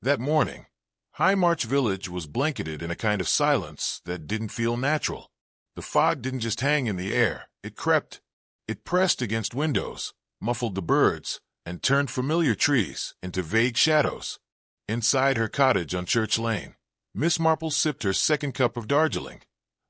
That morning, High March Village was blanketed in a kind of silence that didn't feel natural. The fog didn't just hang in the air, it crept. It pressed against windows, muffled the birds, and turned familiar trees into vague shadows. Inside her cottage on Church Lane, Miss Marple sipped her second cup of Darjeeling,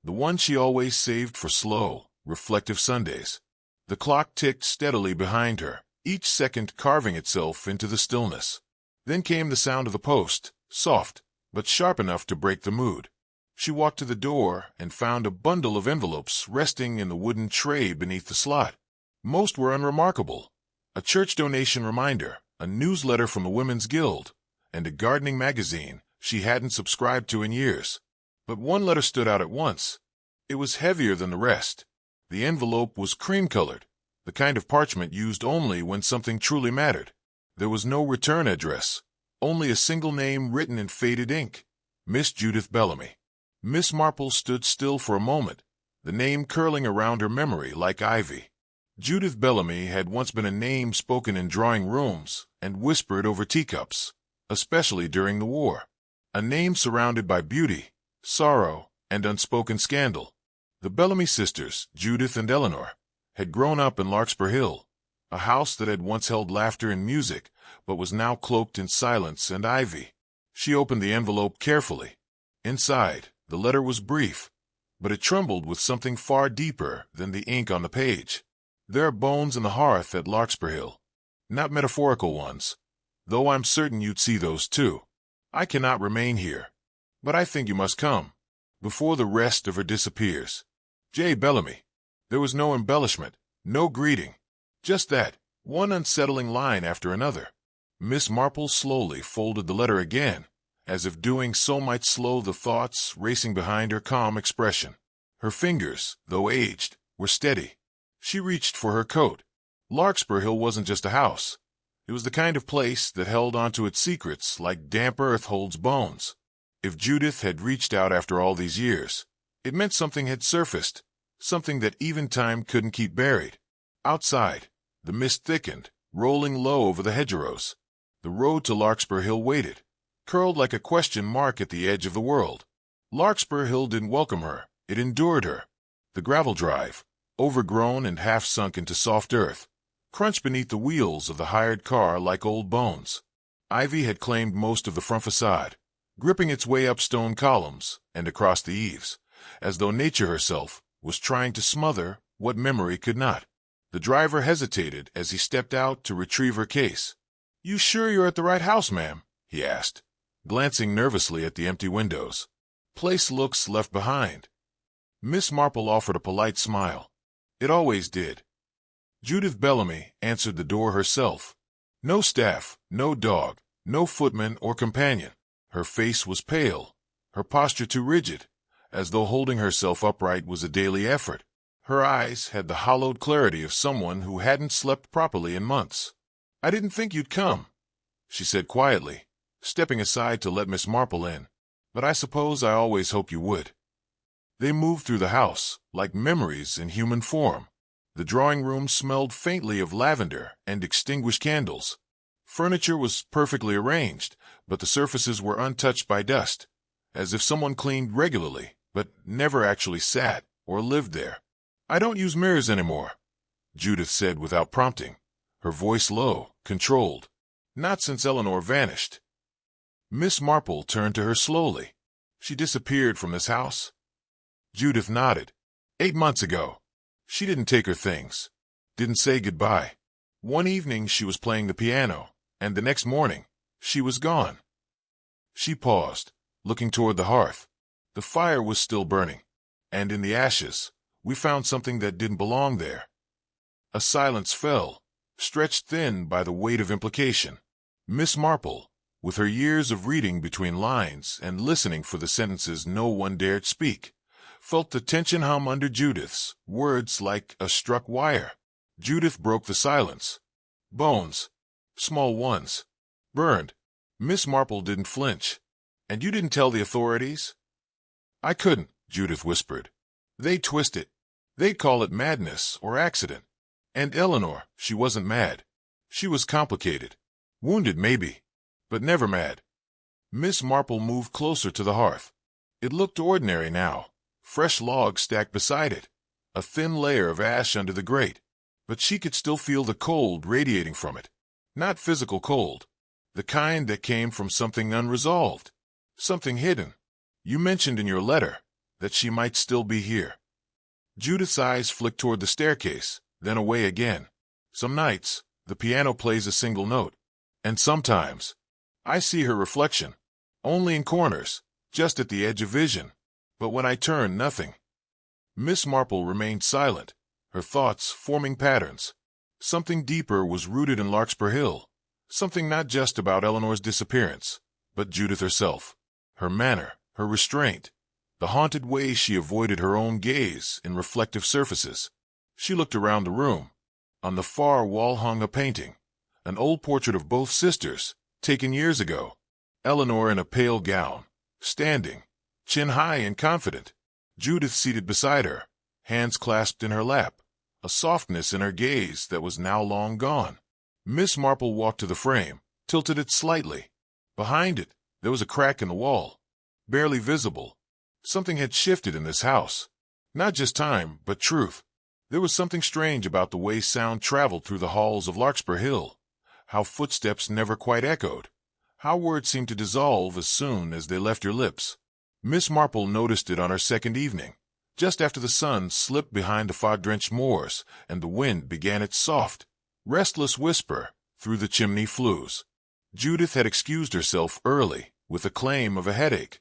the one she always saved for slow, reflective Sundays. The clock ticked steadily behind her, each second carving itself into the stillness. Then came the sound of the post, soft, but sharp enough to break the mood. She walked to the door and found a bundle of envelopes resting in the wooden tray beneath the slot. Most were unremarkable. A church donation reminder, a newsletter from the Women's Guild, and a gardening magazine she hadn't subscribed to in years. But one letter stood out at once. It was heavier than the rest. The envelope was cream-colored, the kind of parchment used only when something truly mattered. There was no return address, only a single name written in faded ink: Miss Judith Bellamy. Miss Marple stood still for a moment, the name curling around her memory like ivy. Judith Bellamy had once been a name spoken in drawing rooms and whispered over teacups, especially during the war. A name surrounded by beauty, sorrow, and unspoken scandal. The Bellamy sisters, Judith and Eleanor, had grown up in Larkspur Hill, a house that had once held laughter and music, but was now cloaked in silence and ivy. She opened the envelope carefully. Inside, the letter was brief, but it trembled with something far deeper than the ink on the page. There are bones in the hearth at Larkspur Hill, not metaphorical ones, though I'm certain you'd see those too. I cannot remain here, but I think you must come, before the rest of her disappears. J. Bellamy. There was no embellishment, no greeting, just that, one unsettling line after another. Miss Marple slowly folded the letter again, as if doing so might slow the thoughts racing behind her calm expression. Her fingers, though aged, were steady. She reached for her coat. Larkspur Hill wasn't just a house. It was the kind of place that held onto its secrets like damp earth holds bones. If Judith had reached out after all these years, it meant something had surfaced, something that even time couldn't keep buried. Outside, the mist thickened, rolling low over the hedgerows. The road to Larkspur Hill waited, curled like a question mark at the edge of the world. Larkspur Hill didn't welcome her, it endured her. The gravel drive, overgrown and half sunk into soft earth, crunched beneath the wheels of the hired car like old bones. Ivy had claimed most of the front facade, gripping its way up stone columns and across the eaves, as though nature herself was trying to smother what memory could not. The driver hesitated as he stepped out to retrieve her case. "You sure you're at the right house, ma'am?" he asked, glancing nervously at the empty windows. "Place looks left behind." Miss Marple offered a polite smile. It always did. Judith Bellamy answered the door herself. No staff, no dog, no footman or companion. Her face was pale, her posture too rigid, as though holding herself upright was a daily effort. Her eyes had the hollowed clarity of someone who hadn't slept properly in months. "I didn't think you'd come," she said quietly, stepping aside to let Miss Marple in. "But I suppose I always hoped you would." They moved through the house, like memories in human form. The drawing room smelled faintly of lavender and extinguished candles. Furniture was perfectly arranged, but the surfaces were untouched by dust, as if someone cleaned regularly, but never actually sat or lived there. "I don't use mirrors anymore," Judith said without prompting, her voice low, controlled. "Not since Eleanor vanished." Miss Marple turned to her slowly. "She disappeared from this house?" Judith nodded. 8 months ago. She didn't take her things, didn't say goodbye. One evening she was playing the piano, and the next morning, she was gone. She paused, looking toward the hearth. The fire was still burning, and in the ashes, we found something that didn't belong there. A silence fell, stretched thin by the weight of implication. Miss Marple, with her years of reading between lines and listening for the sentences no one dared speak, felt the tension hum under Judith's words like a struck wire. Judith broke the silence. "Bones. Small ones. Burned." Miss Marple didn't flinch. "And you didn't tell the authorities?" "I couldn't," Judith whispered. "They'd twist it. They'd call it madness or accident. And Eleanor, she wasn't mad. She was complicated. Wounded, maybe, but never mad." Miss Marple moved closer to the hearth. It looked ordinary now, fresh logs stacked beside it, a thin layer of ash under the grate, but she could still feel the cold radiating from it. Not physical cold, the kind that came from something unresolved, something hidden. You mentioned in your letter that she might still be here. Judith's eyes flicked toward the staircase, then away again. Some nights, the piano plays a single note, and sometimes I see her reflection, only in corners, just at the edge of vision. But when I turn, nothing. Miss Marple remained silent, her thoughts forming patterns. Something deeper was rooted in Larkspur Hill, something not just about Eleanor's disappearance, but Judith herself, her manner, her restraint, the haunted way she avoided her own gaze in reflective surfaces. She looked around the room. On the far wall hung a painting, an old portrait of both sisters, taken years ago. Eleanor in a pale gown, standing, chin high and confident. Judith seated beside her, hands clasped in her lap, a softness in her gaze that was now long gone. Miss Marple walked to the frame, tilted it slightly. Behind it, there was a crack in the wall, barely visible. Something had shifted in this house. Not just time, but truth. There was something strange about the way sound traveled through the halls of Larkspur Hill, how footsteps never quite echoed, how words seemed to dissolve as soon as they left your lips. Miss Marple noticed it on her second evening, just after the sun slipped behind the fog-drenched moors and the wind began its soft, restless whisper through the chimney flues. Judith had excused herself early with a claim of a headache,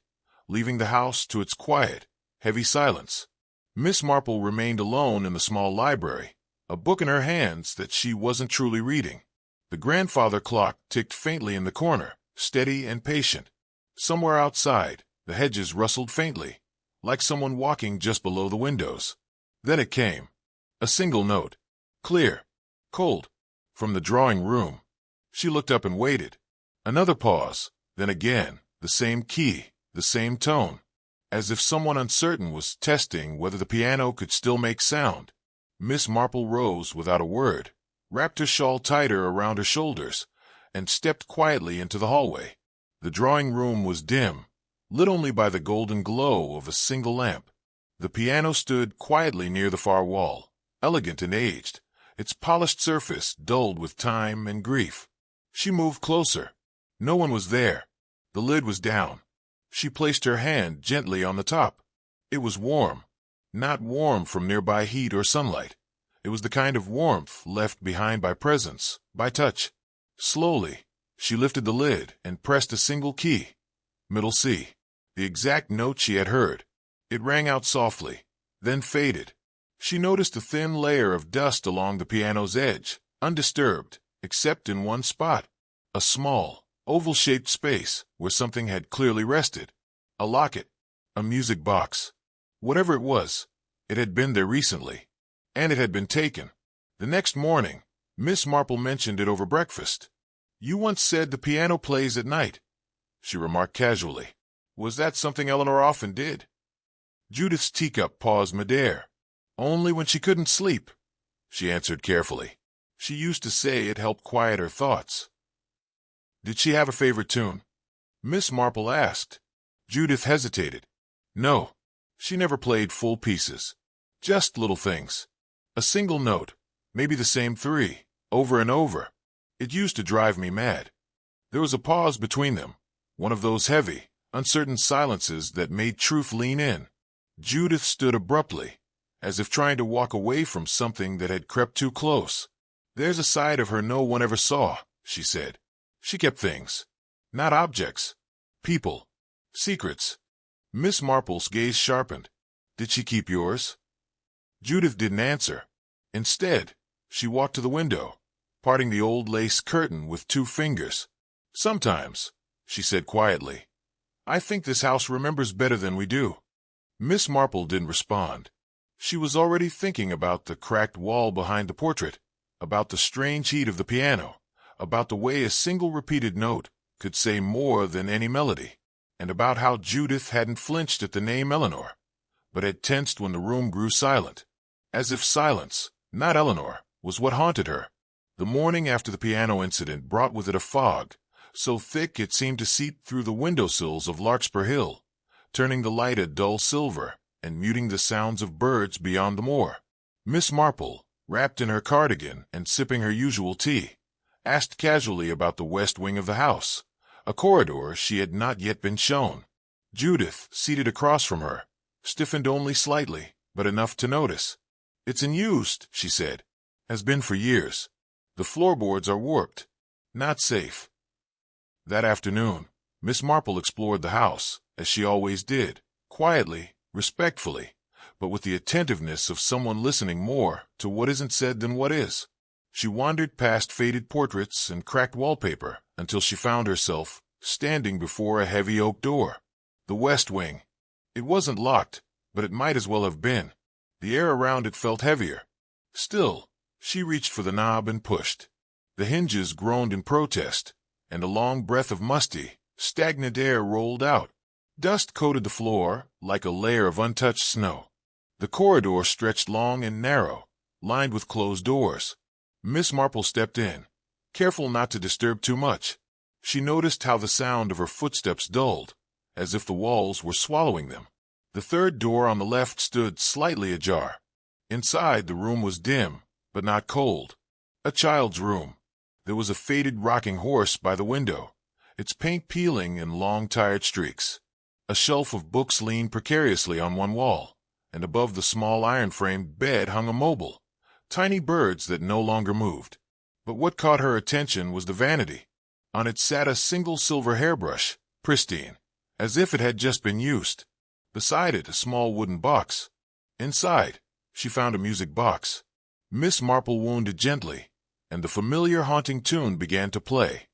leaving the house to its quiet, heavy silence. Miss Marple remained alone in the small library, a book in her hands that she wasn't truly reading. The grandfather clock ticked faintly in the corner, steady and patient. Somewhere outside, the hedges rustled faintly, like someone walking just below the windows. Then it came. A single note. Clear. Cold. From the drawing room. She looked up and waited. Another pause. Then again, the same key, the same tone. As if someone uncertain was testing whether the piano could still make sound. Miss Marple rose without a word, wrapped her shawl tighter around her shoulders, and stepped quietly into the hallway. The drawing room was dim, lit only by the golden glow of a single lamp. The piano stood quietly near the far wall, elegant and aged, its polished surface dulled with time and grief. She moved closer. No one was there. The lid was down. She placed her hand gently on the top. It was warm. Not warm from nearby heat or sunlight. It was the kind of warmth left behind by presence, by touch. Slowly, she lifted the lid and pressed a single key. Middle C. The exact note she had heard. It rang out softly, then faded. She noticed a thin layer of dust along the piano's edge, undisturbed, except in one spot. A small, oval-shaped space where something had clearly rested. A locket. A music box. Whatever it was, it had been there recently. And it had been taken. The next morning, Miss Marple mentioned it over breakfast. "You once said the piano plays at night," she remarked casually. "Was that something Eleanor often did?" Judith's teacup paused midair. "Only when she couldn't sleep," she answered carefully. "She used to say it helped quiet her thoughts." "Did she have a favorite tune?" Miss Marple asked. Judith hesitated. "No, she never played full pieces. Just little things. A single note, maybe the same three, over and over. It used to drive me mad." There was a pause between them, one of those heavy, uncertain silences that made truth lean in. Judith stood abruptly, as if trying to walk away from something that had crept too close. "There's a side of her no one ever saw," she said. "She kept things. Not objects. People. Secrets." Miss Marple's gaze sharpened. "Did she keep yours?" Judith didn't answer. Instead, she walked to the window, parting the old lace curtain with 2 fingers. "Sometimes," she said quietly, "I think this house remembers better than we do." Miss Marple didn't respond. She was already thinking about the cracked wall behind the portrait, about the strange heat of the piano, about the way a single repeated note could say more than any melody, and about how Judith hadn't flinched at the name Eleanor, but had tensed when the room grew silent, as if silence, not Eleanor, was what haunted her. The morning after the piano incident brought with it a fog, so thick it seemed to seep through the windowsills of Larkspur Hill, turning the light a dull silver and muting the sounds of birds beyond the moor. Miss Marple, wrapped in her cardigan and sipping her usual tea, asked casually about the west wing of the house, a corridor she had not yet been shown. Judith, seated across from her, stiffened only slightly, but enough to notice. "It's in use," she said. "Has been for years. The floorboards are warped. Not safe." That afternoon, Miss Marple explored the house, as she always did, quietly, respectfully, but with the attentiveness of someone listening more to what isn't said than what is. She wandered past faded portraits and cracked wallpaper until she found herself standing before a heavy oak door. The west wing. It wasn't locked, but it might as well have been. The air around it felt heavier. Still, she reached for the knob and pushed. The hinges groaned in protest, and a long breath of musty, stagnant air rolled out. Dust coated the floor like a layer of untouched snow. The corridor stretched long and narrow, lined with closed doors. Miss Marple stepped in, careful not to disturb too much. She noticed how the sound of her footsteps dulled, as if the walls were swallowing them. The third door on the left stood slightly ajar. Inside, the room was dim, but not cold. A child's room. There was a faded rocking horse by the window, its paint peeling in long tired streaks. A shelf of books leaned precariously on one wall, and above the small iron-framed bed hung a mobile, tiny birds that no longer moved. But what caught her attention was the vanity. On it sat a single silver hairbrush, pristine, as if it had just been used. Beside it, a small wooden box. Inside, she found a music box. Miss Marple wounded gently, and the familiar haunting tune began to play,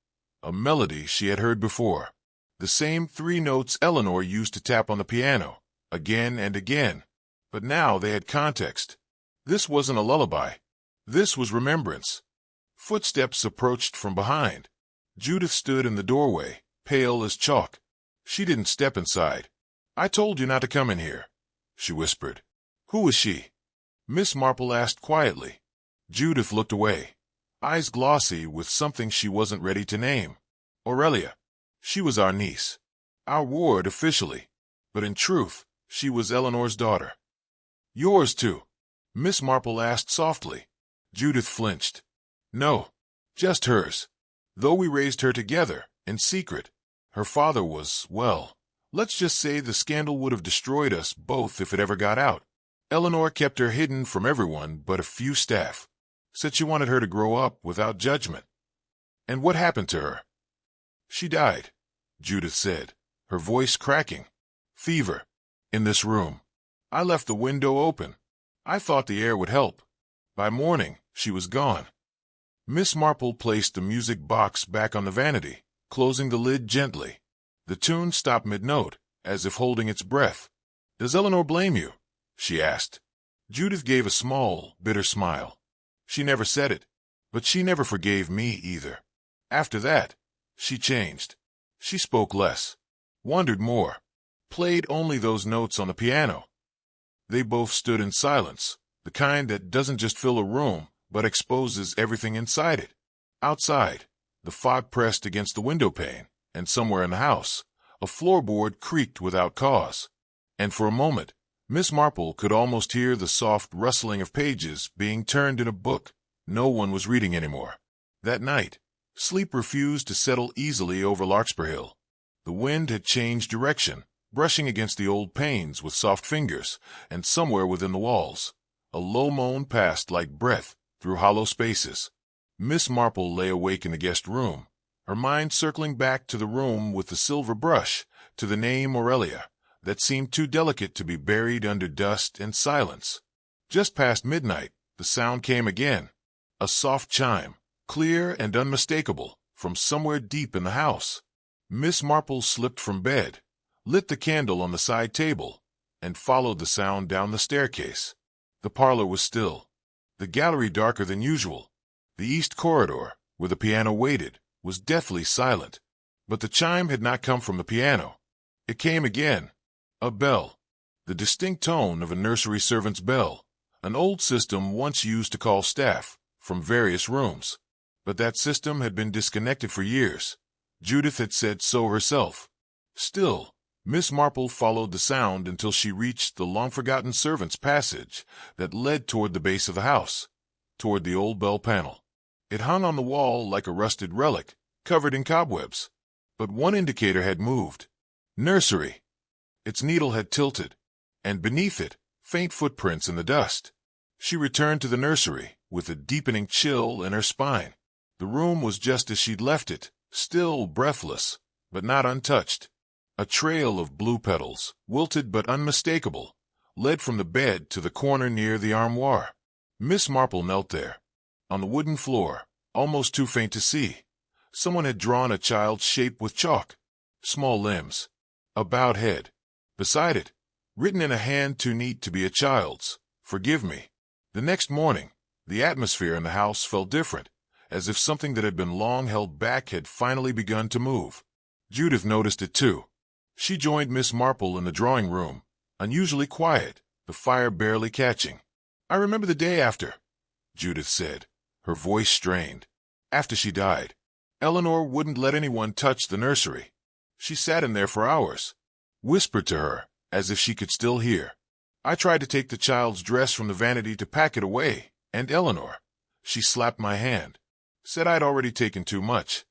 a melody she had heard before. The same 3 notes Eleanor used to tap on the piano, again and again. But now they had context. This wasn't a lullaby. This was remembrance. Footsteps approached from behind. Judith stood in the doorway, pale as chalk. She didn't step inside. "I told you not to come in here," she whispered. "Who is she?" Miss Marple asked quietly. Judith looked away, eyes glossy with something she wasn't ready to name. "Aurelia. She was our niece. Our ward officially. But in truth, she was Eleanor's daughter." "Yours too?" Miss Marple asked softly. Judith flinched. "No, just hers. Though we raised her together, in secret. Her father was, well, let's just say the scandal would have destroyed us both if it ever got out. Eleanor kept her hidden from everyone but a few staff. Said she wanted her to grow up without judgment." "And what happened to her?" "She died," Judith said, her voice cracking. "Fever. In this room. I left the window open. I thought the air would help. By morning, she was gone." Miss Marple placed the music box back on the vanity, closing the lid gently. The tune stopped mid-note, as if holding its breath. "Does Eleanor blame you?" she asked. Judith gave a small, bitter smile. "She never said it, but she never forgave me either. After that, she changed. She spoke less, wondered more, played only those notes on the piano." They both stood in silence, the kind that doesn't just fill a room, but exposes everything inside it. Outside, the fog pressed against the window pane, and somewhere in the house, a floorboard creaked without cause. And for a moment, Miss Marple could almost hear the soft rustling of pages being turned in a book no one was reading anymore. That night, sleep refused to settle easily over Larkspur Hill. The wind had changed direction, brushing against the old panes with soft fingers, and somewhere within the walls, a low moan passed like breath through hollow spaces. Miss Marple lay awake in the guest room, her mind circling back to the room with the silver brush, to the name Aurelia, that seemed too delicate to be buried under dust and silence. Just past midnight, the sound came again, a soft chime, clear and unmistakable, from somewhere deep in the house. Miss Marple slipped from bed, lit the candle on the side table, and followed the sound down the staircase. The parlor was still, the gallery darker than usual. The east corridor, where the piano waited, was deathly silent. But the chime had not come from the piano. It came again. A bell. The distinct tone of a nursery servant's bell, an old system once used to call staff from various rooms. But that system had been disconnected for years. Judith had said so herself. Still, Miss Marple followed the sound until she reached the long-forgotten servants' passage that led toward the base of the house, toward the old bell panel. It hung on the wall like a rusted relic, covered in cobwebs. But one indicator had moved. Nursery. Its needle had tilted, and beneath it, faint footprints in the dust. She returned to the nursery, with a deepening chill in her spine. The room was just as she'd left it, still breathless, but not untouched. A trail of blue petals, wilted but unmistakable, led from the bed to the corner near the armoire. Miss Marple knelt there. On the wooden floor, almost too faint to see, someone had drawn a child's shape with chalk. Small limbs, a bowed head. Beside it, written in a hand too neat to be a child's, "Forgive me." The next morning, the atmosphere in the house felt different, as if something that had been long held back had finally begun to move. Judith noticed it too. She joined Miss Marple in the drawing room, unusually quiet, the fire barely catching. "I remember the day after," Judith said, her voice strained. "After she died, Eleanor wouldn't let anyone touch the nursery. She sat in there for hours, whispered to her, as if she could still hear. I tried to take the child's dress from the vanity to pack it away, and Eleanor, she slapped my hand, said I'd already taken too much."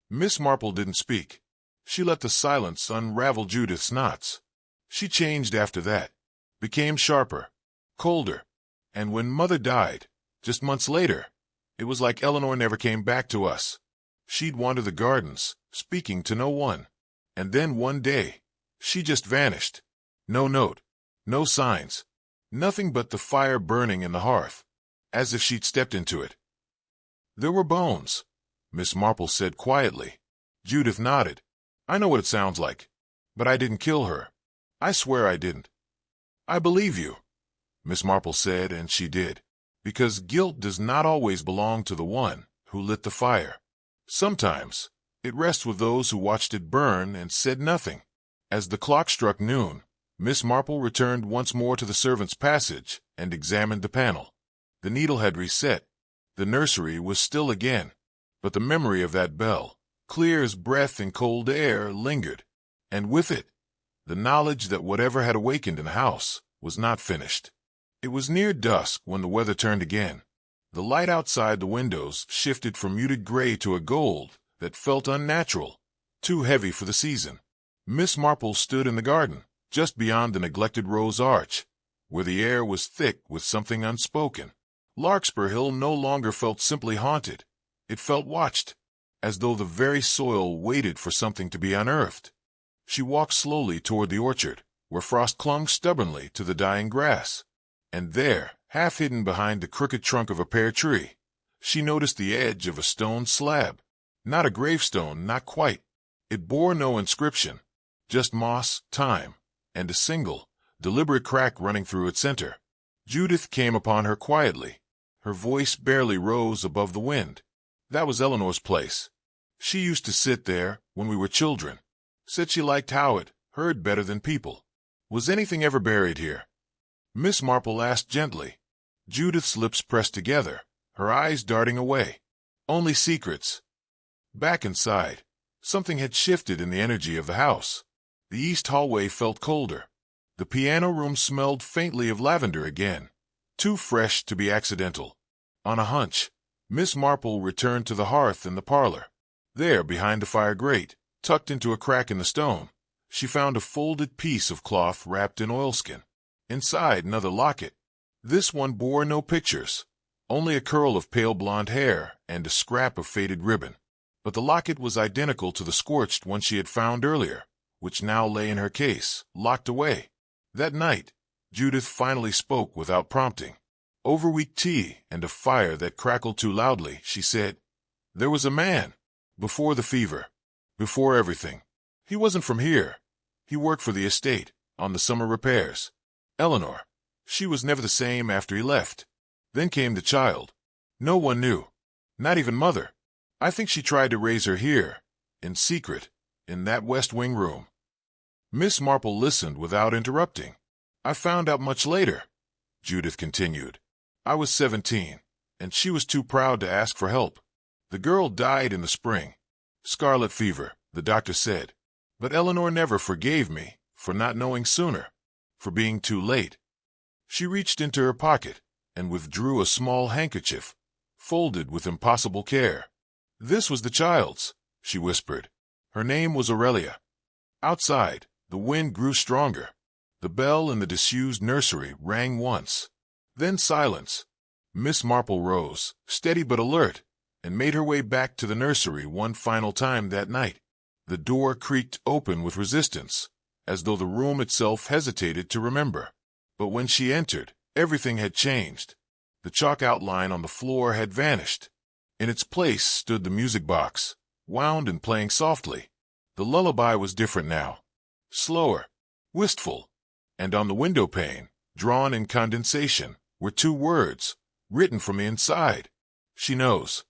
Miss Marple didn't speak. She let the silence unravel Judith's knots. She changed after that, became sharper, colder, and when Mother died, just months later, it was like Eleanor never came back to us. She'd wander the gardens, speaking to no one. And then one day, she just vanished. No note, no signs, nothing but the fire burning in the hearth, as if she'd stepped into it. "There were bones," Miss Marple said quietly. Judith nodded. "I know what it sounds like, but I didn't kill her. I swear I didn't." "I believe you," Miss Marple said, and she did, because guilt does not always belong to the one who lit the fire. Sometimes it rests with those who watched it burn and said nothing. As the clock struck noon, Miss Marple returned once more to the servants' passage and examined the panel. The needle had reset. The nursery was still again, but the memory of that bell, clear as breath in cold air, lingered, and with it, the knowledge that whatever had awakened in the house was not finished. It was near dusk when the weather turned again. The light outside the windows shifted from muted gray to a gold that felt unnatural, too heavy for the season. Miss Marple stood in the garden, just beyond the neglected rose arch, where the air was thick with something unspoken. Larkspur Hill no longer felt simply haunted. It felt watched, as though the very soil waited for something to be unearthed. She walked slowly toward the orchard, where frost clung stubbornly to the dying grass. And there, half hidden behind the crooked trunk of a pear tree, she noticed the edge of a stone slab. Not a gravestone, not quite. It bore no inscription, just moss, time, and a single, deliberate crack running through its center. Judith came upon her quietly. Her voice barely rose above the wind. "That was Eleanor's place. She used to sit there when we were children. Said she liked how it heard better than people. Was anything ever buried here?" Miss Marple asked gently. Judith's lips pressed together, her eyes darting away. "Only secrets." Back inside, something had shifted in the energy of the house. The east hallway felt colder. The piano room smelled faintly of lavender again, too fresh to be accidental. On a hunch, Miss Marple returned to the hearth in the parlor. There, behind the fire grate, tucked into a crack in the stone, she found a folded piece of cloth wrapped in oilskin. Inside, another locket. This one bore no pictures, only a curl of pale blonde hair and a scrap of faded ribbon. But the locket was identical to the scorched one she had found earlier, which now lay in her case, locked away. That night, Judith finally spoke without prompting. Over weak tea and a fire that crackled too loudly, she said, "There was a man. Before the fever. Before everything. He wasn't from here. He worked for the estate, on the summer repairs. Eleanor. She was never the same after he left. Then came the child. No one knew. Not even Mother. I think she tried to raise her here, in secret, in that West Wing room." Miss Marple listened without interrupting. "I found out much later," Judith continued. "I was 17, and she was too proud to ask for help. The girl died in the spring. Scarlet fever, the doctor said. But Eleanor never forgave me for not knowing sooner, for being too late. She reached into her pocket and withdrew a small handkerchief, folded with impossible care. This was the child's, she whispered. Her name was Aurelia. Outside, the wind grew stronger. The bell in the disused nursery rang once. Then silence. Miss Marple rose, steady but alert, and made her way back to the nursery one final time that night. The door creaked open with resistance, as though the room itself hesitated to remember. But when she entered, everything had changed. The chalk outline on the floor had vanished. In its place stood the music box, wound and playing softly. The lullaby was different now. Slower, wistful, and on the window pane, drawn in condensation, were two words, written from the inside. She knows.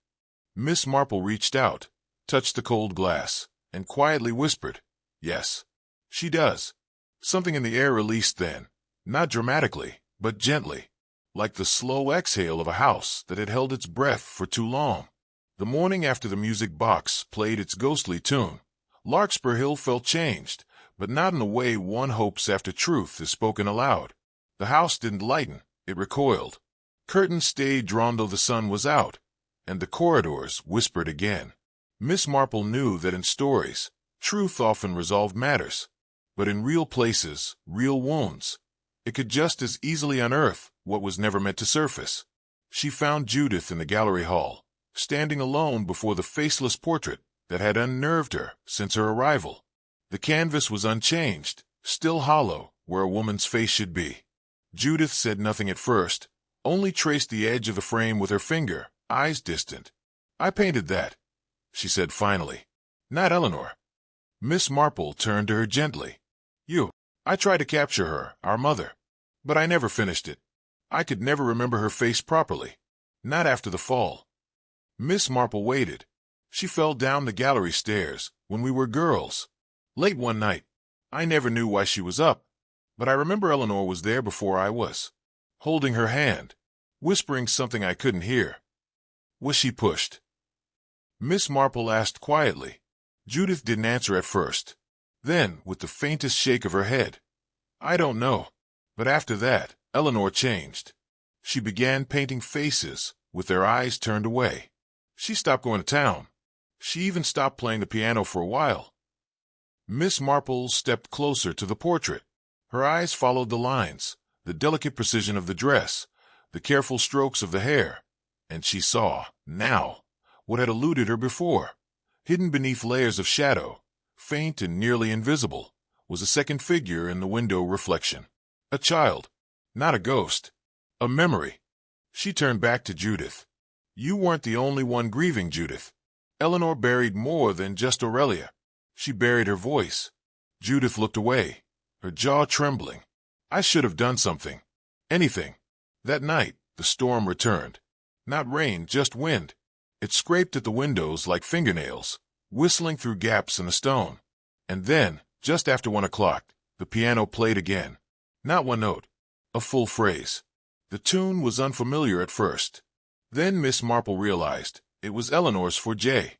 Miss Marple reached out, touched the cold glass, and quietly whispered, "Yes, she does." Something in the air released then, not dramatically, but gently, like the slow exhale of a house that had held its breath for too long. The morning after the music box played its ghostly tune, Larkspur Hill felt changed, but not in the way one hopes after truth is spoken aloud. The house didn't lighten, it recoiled. Curtains stayed drawn though the sun was out, and the corridors whispered again. Miss Marple knew that in stories, truth often resolved matters, but in real places, real wounds, it could just as easily unearth what was never meant to surface. She found Judith in the gallery hall, standing alone before the faceless portrait that had unnerved her since her arrival. The canvas was unchanged, still hollow where a woman's face should be. Judith said nothing at first, only traced the edge of the frame with her finger, eyes distant. "I painted that," she said finally. "Not Eleanor." Miss Marple turned to her gently. I tried to capture her, our mother, but I never finished it. I could never remember her face properly, not after the fall." Miss Marple waited. "She fell down the gallery stairs when we were girls, late one night. I never knew why she was up, but I remember Eleanor was there before I was, holding her hand, whispering something I couldn't hear." "Was she pushed?" Miss Marple asked quietly. Judith didn't answer at first. Then, with the faintest shake of her head, "I don't know." But after that, Eleanor changed. She began painting faces with their eyes turned away. She stopped going to town. She even stopped playing the piano for a while. Miss Marple stepped closer to the portrait. Her eyes followed the lines, the delicate precision of the dress, the careful strokes of the hair, and she saw, now, what had eluded her before. Hidden beneath layers of shadow, faint and nearly invisible, was a second figure in the window reflection. A child, not a ghost, a memory. She turned back to Judith. "You weren't the only one grieving, Judith. Eleanor buried more than just Aurelia. She buried her voice." Judith looked away, her jaw trembling. "I should have done something. Anything." That night, the storm returned. Not rain, just wind. It scraped at the windows like fingernails, whistling through gaps in the stone. And then, just after 1 o'clock, the piano played again. Not one note, a full phrase. The tune was unfamiliar at first. Then Miss Marple realized it was Eleanor's for Jay.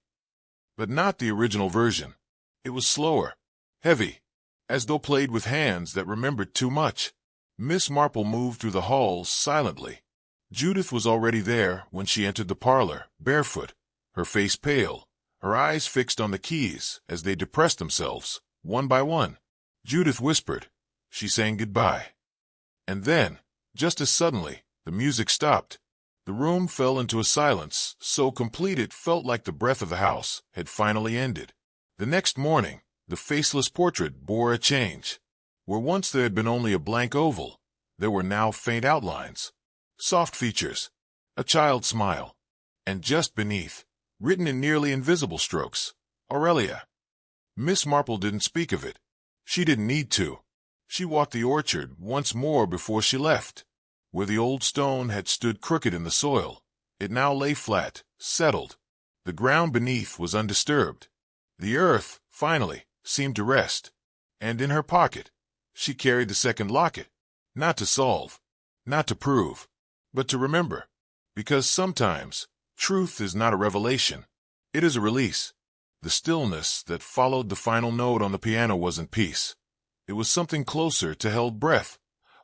But not the original version. It was slower, heavy, as though played with hands that remembered too much. Miss Marple moved through the halls silently. Judith was already there when she entered the parlor, barefoot, her face pale, her eyes fixed on the keys as they depressed themselves, one by one. Judith whispered. She sang goodbye. And then, just as suddenly, the music stopped. The room fell into a silence so complete it felt like the breath of the house had finally ended. The next morning, the faceless portrait bore a change. Where once there had been only a blank oval, there were now faint outlines, soft features, a child's smile, and just beneath, written in nearly invisible strokes, Aurelia. Miss Marple didn't speak of it. She didn't need to. She walked the orchard once more before she left. Where the old stone had stood crooked in the soil, it now lay flat, settled. The ground beneath was undisturbed. The earth, finally, seemed to rest. And in her pocket, she carried the second locket, not to solve, not to prove, but to remember. Because sometimes, truth is not a revelation. It is a release. The stillness that followed the final note on the piano wasn't peace. It was something closer to held breath,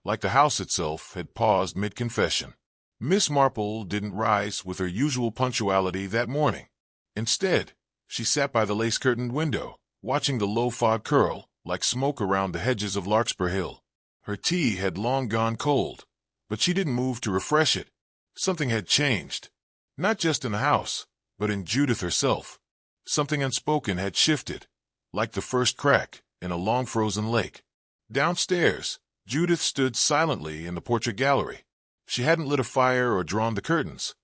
like the house itself had paused mid-confession. Miss Marple didn't rise with her usual punctuality that morning. Instead, she sat by the lace-curtained window, watching the low fog curl like smoke around the hedges of Larkspur Hill. Her tea had long gone cold, but she didn't move to refresh it. Something had changed, not just in the house, but in Judith herself. Something unspoken had shifted, like the first crack in a long-frozen lake. Downstairs, Judith stood silently in the portrait gallery. She hadn't lit a fire or drawn the curtains,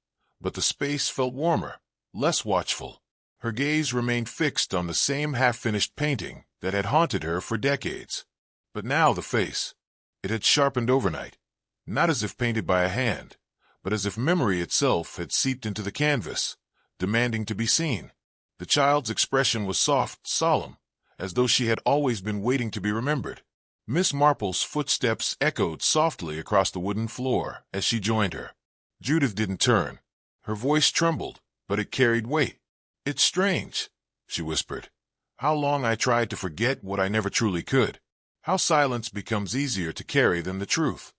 but the space felt warmer, less watchful. Her gaze remained fixed on the same half-finished painting that had haunted her for decades. But now the face. It had sharpened overnight, not as if painted by a hand, but as if memory itself had seeped into the canvas, demanding to be seen. The child's expression was soft, solemn, as though she had always been waiting to be remembered. Miss Marple's footsteps echoed softly across the wooden floor as she joined her. Judith didn't turn. Her voice trembled, but it carried weight. "It's strange," she whispered. "How long I tried to forget what I never truly could. How silence becomes easier to carry than the truth."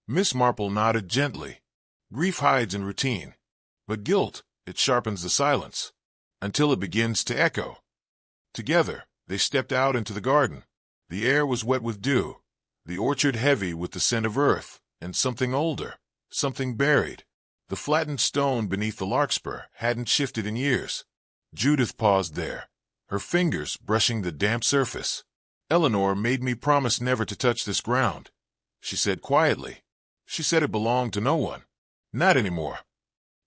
Miss Marple nodded gently. Grief hides in routine, but guilt, it sharpens the silence, until it begins to echo. Together, they stepped out into the garden. The air was wet with dew, the orchard heavy with the scent of earth, and something older, something buried. The flattened stone beneath the larkspur hadn't shifted in years. Judith paused there, her fingers brushing the damp surface. "Eleanor made me promise never to touch this ground," she said quietly. "She said it belonged to no one. Not anymore."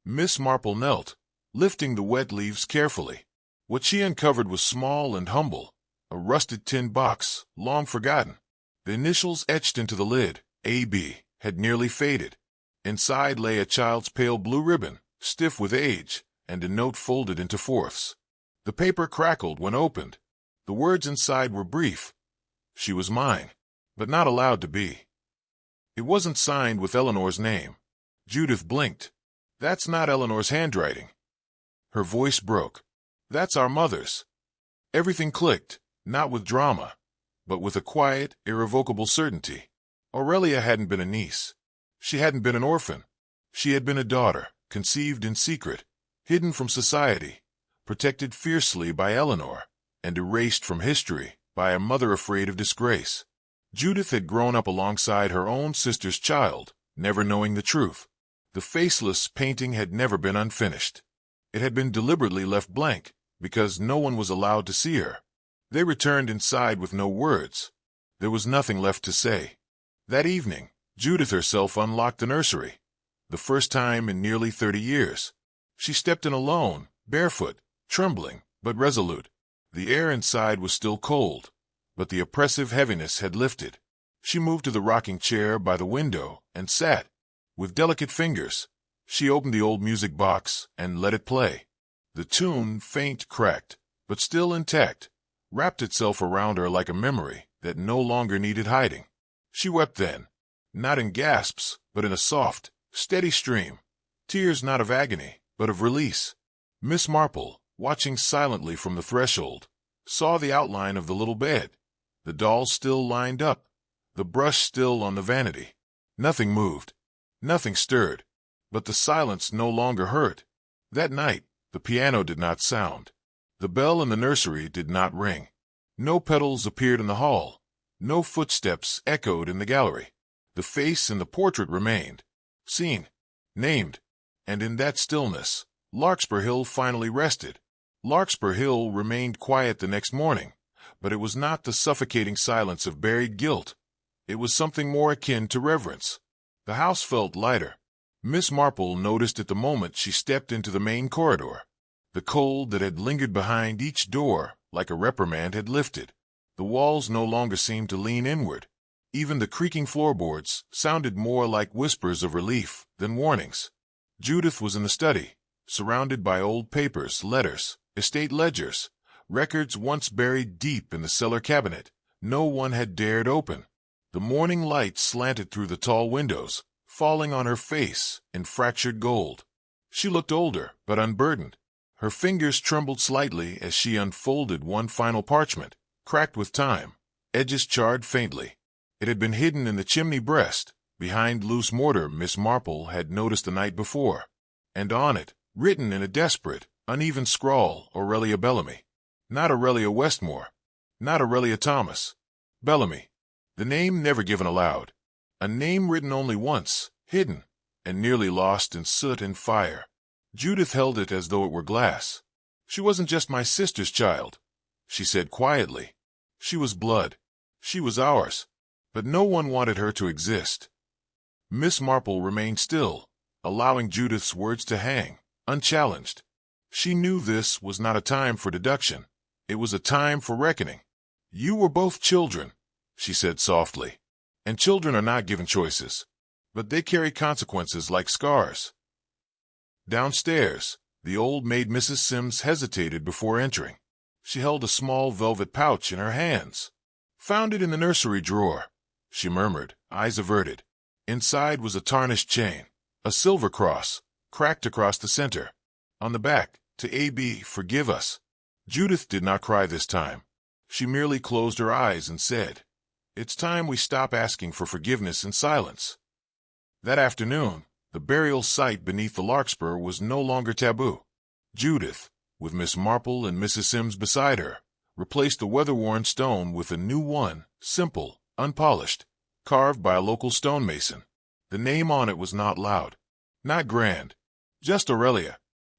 Miss Marple knelt, lifting the wet leaves carefully. What she uncovered was small and humble, a rusted tin box, long forgotten. The initials etched into the lid, A.B., had nearly faded. Inside lay a child's pale blue ribbon, stiff with age, and a note folded into fourths. The paper crackled when opened. The words inside were brief. "She was mine, but not allowed to be." It wasn't signed with Eleanor's name. Judith blinked. "That's not Eleanor's handwriting." Her voice broke. "That's our mother's." Everything clicked, not with drama, but with a quiet, irrevocable certainty. Aurelia hadn't been a niece. She hadn't been an orphan. She had been a daughter, conceived in secret, hidden from society, protected fiercely by Eleanor, and erased from history by a mother afraid of disgrace. Judith had grown up alongside her own sister's child, never knowing the truth. The faceless painting had never been unfinished. It had been deliberately left blank, because no one was allowed to see her. They returned inside with no words. There was nothing left to say. That evening, Judith herself unlocked the nursery. The first time in nearly 30 years. She stepped in alone, barefoot, trembling, but resolute. The air inside was still cold, but the oppressive heaviness had lifted. She moved to the rocking chair by the window and sat. With delicate fingers, she opened the old music box and let it play. The tune, faint, cracked, but still intact, wrapped itself around her like a memory that no longer needed hiding. She wept then, not in gasps, but in a soft, steady stream. Tears not of agony, but of release. Miss Marple, watching silently from the threshold, saw the outline of the little bed, the doll still lined up, the brush still on the vanity. Nothing moved, nothing stirred, but the silence no longer hurt. That night, the piano did not sound. The bell in the nursery did not ring. No petals appeared in the hall. No footsteps echoed in the gallery. The face in the portrait remained, seen, named, and in that stillness, Larkspur Hill finally rested. Larkspur Hill remained quiet the next morning, but it was not the suffocating silence of buried guilt. It was something more akin to reverence. The house felt lighter. Miss Marple noticed it the moment she stepped into the main corridor. The cold that had lingered behind each door, like a reprimand, had lifted. The walls no longer seemed to lean inward. Even the creaking floorboards sounded more like whispers of relief than warnings. Judith was in the study, surrounded by old papers, letters, estate ledgers, records once buried deep in the cellar cabinet no one had dared open. The morning light slanted through the tall windows, falling on her face in fractured gold. She looked older, but unburdened. Her fingers trembled slightly as she unfolded one final parchment, cracked with time, edges charred faintly. It had been hidden in the chimney breast, behind loose mortar Miss Marple had noticed the night before, and on it, written in a desperate, uneven scrawl, Aurelia Bellamy. Not Aurelia Westmore, not Aurelia Thomas. Bellamy. The name never given aloud. A name written only once, hidden, and nearly lost in soot and fire. Judith held it as though it were glass. She wasn't just my sister's child, she said quietly. She was blood. She was ours. But no one wanted her to exist. Miss Marple remained still, allowing Judith's words to hang, unchallenged. She knew this was not a time for deduction. It was a time for reckoning. You were both children, she said softly. And children are not given choices, but they carry consequences like scars. Downstairs, the old maid Mrs. Sims hesitated before entering. She held a small velvet pouch in her hands. Found it in the nursery drawer, she murmured, eyes averted. Inside was a tarnished chain, a silver cross, cracked across the center. On the back, to A.B., forgive us. Judith did not cry this time. She merely closed her eyes and said, It's time we stop asking for forgiveness in silence. That afternoon, the burial site beneath the larkspur was no longer taboo. Judith, with Miss Marple and Mrs. Sims beside her, replaced the weather-worn stone with a new one, simple, unpolished, carved by a local stonemason. The name on it was not loud, not grand, just Aurelia,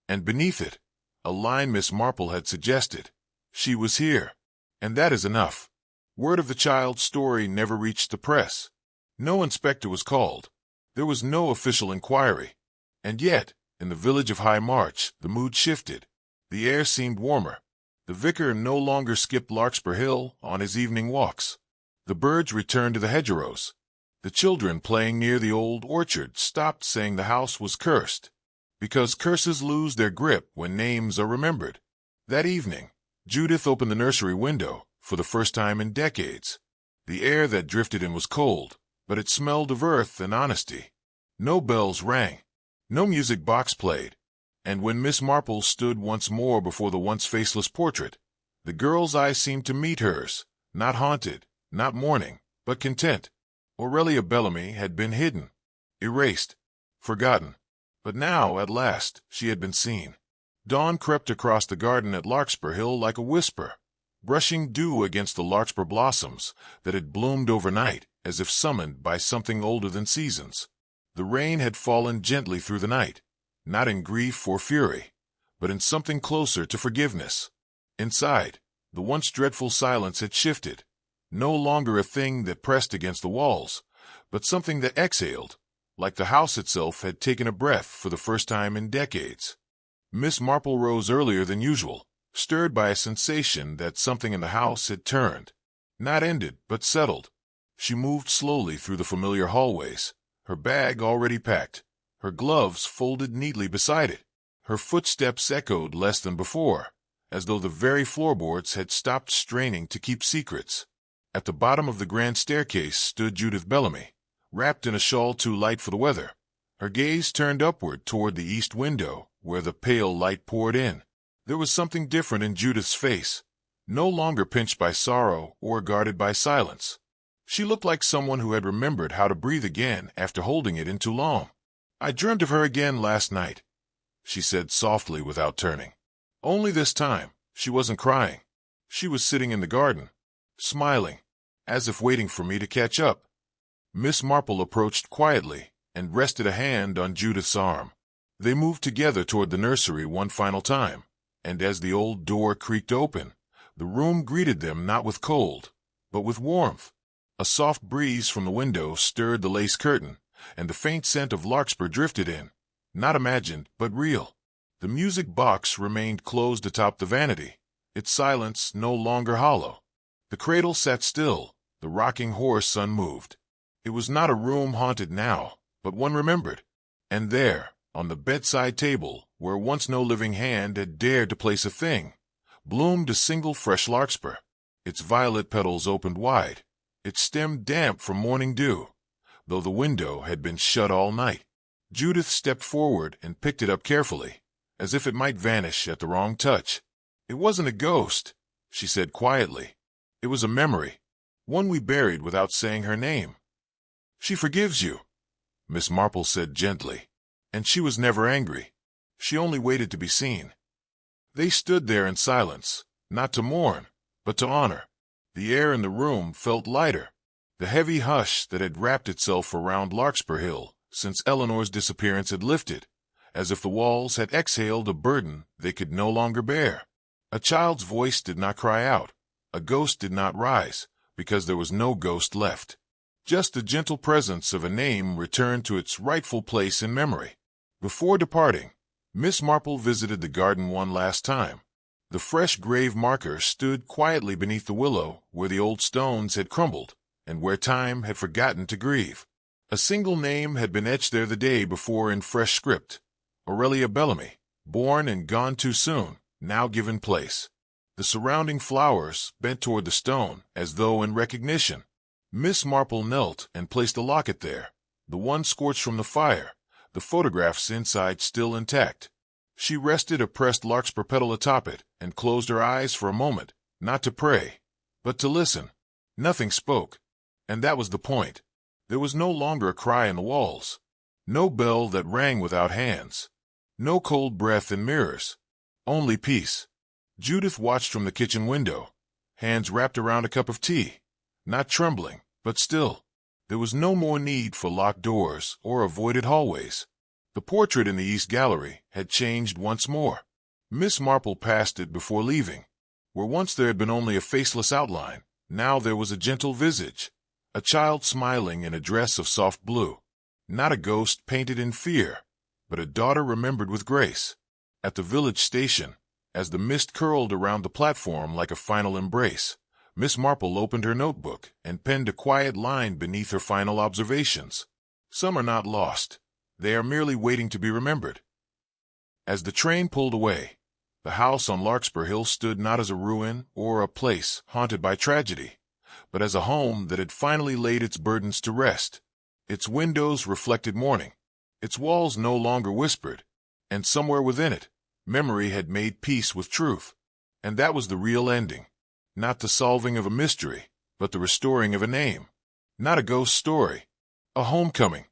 and beneath it, a line Miss Marple had suggested. She was here, and that is enough. Word of the child's story never reached the press. No inspector was called. There was no official inquiry. And yet, in the village of High March, the mood shifted. The air seemed warmer. The vicar no longer skipped Larkspur Hill on his evening walks. The birds returned to the hedgerows. The children playing near the old orchard stopped saying the house was cursed, because curses lose their grip when names are remembered. That evening, Judith opened the nursery window for the first time in decades. The air that drifted in was cold, but it smelled of earth and honesty. No bells rang. No music box played. And when Miss Marple stood once more before the once faceless portrait, the girl's eyes seemed to meet hers, not haunted, not mourning, but content. Aurelia Bellamy had been hidden, erased, forgotten. But now, at last, she had been seen. Dawn crept across the garden at Larkspur Hill like a whisper, brushing dew against the larkspur blossoms that had bloomed overnight as if summoned by something older than seasons. The rain had fallen gently through the night, not in grief or fury, but in something closer to forgiveness. Inside, the once dreadful silence had shifted, no longer a thing that pressed against the walls, but something that exhaled, like the house itself had taken a breath for the first time in decades. Miss Marple rose earlier than usual, stirred by a sensation that something in the house had turned, not ended, but settled. She moved slowly through the familiar hallways, her bag already packed, her gloves folded neatly beside it. Her footsteps echoed less than before, as though the very floorboards had stopped straining to keep secrets. At the bottom of the grand staircase stood Judith Bellamy, wrapped in a shawl too light for the weather, her gaze turned upward toward the east window, where the pale light poured in. There was something different in Judith's face, no longer pinched by sorrow or guarded by silence. She looked like someone who had remembered how to breathe again after holding it in too long. "I dreamt of her again last night," she said softly without turning. Only this time, she wasn't crying. She was sitting in the garden, smiling, as if waiting for me to catch up. Miss Marple approached quietly and rested a hand on Judith's arm. They moved together toward the nursery one final time, and as the old door creaked open, the room greeted them not with cold, but with warmth. A soft breeze from the window stirred the lace curtain, and the faint scent of larkspur drifted in, not imagined, but real. The music box remained closed atop the vanity, its silence no longer hollow. The cradle sat still, the rocking horse unmoved. It was not a room haunted now, but one remembered. And there, on the bedside table, where once no living hand had dared to place a thing, bloomed a single fresh larkspur. Its violet petals opened wide, its stem damp from morning dew, though the window had been shut all night. Judith stepped forward and picked it up carefully, as if it might vanish at the wrong touch. "It wasn't a ghost," she said quietly. "It was a memory, one we buried without saying her name." "She forgives you," Miss Marple said gently, and she was never angry. She only waited to be seen. They stood there in silence, not to mourn, but to honor. The air in the room felt lighter. The heavy hush that had wrapped itself around Larkspur Hill since Eleanor's disappearance had lifted, as if the walls had exhaled a burden they could no longer bear. A child's voice did not cry out. A ghost did not rise, because there was no ghost left. Just the gentle presence of a name returned to its rightful place in memory. Before departing, Miss Marple visited the garden one last time. The fresh grave marker stood quietly beneath the willow where the old stones had crumbled and where time had forgotten to grieve. A single name had been etched there the day before in fresh script: Aurelia Bellamy, born and gone too soon, now given place. The surrounding flowers bent toward the stone as though in recognition. Miss Marple knelt and placed a locket there, the one scorched from the fire, the photographs inside still intact. She rested a pressed larkspur petal atop it and closed her eyes for a moment, not to pray, but to listen. Nothing spoke, and that was the point. There was no longer a cry in the walls, no bell that rang without hands, no cold breath in mirrors, only peace. Judith watched from the kitchen window, hands wrapped around a cup of tea, not trembling, but still. There was no more need for locked doors or avoided hallways. The portrait in the East Gallery had changed once more. Miss Marple passed it before leaving. Where once there had been only a faceless outline, now there was a gentle visage, a child smiling in a dress of soft blue. Not a ghost painted in fear, but a daughter remembered with grace. At the village station, as the mist curled around the platform like a final embrace, Miss Marple opened her notebook and penned a quiet line beneath her final observations. Some are not lost. They are merely waiting to be remembered. As the train pulled away, the house on Larkspur Hill stood not as a ruin or a place haunted by tragedy, but as a home that had finally laid its burdens to rest. Its windows reflected morning. Its walls no longer whispered, and somewhere within it, memory had made peace with truth. And that was the real ending. Not the solving of a mystery, but the restoring of a name. Not a ghost story. A homecoming.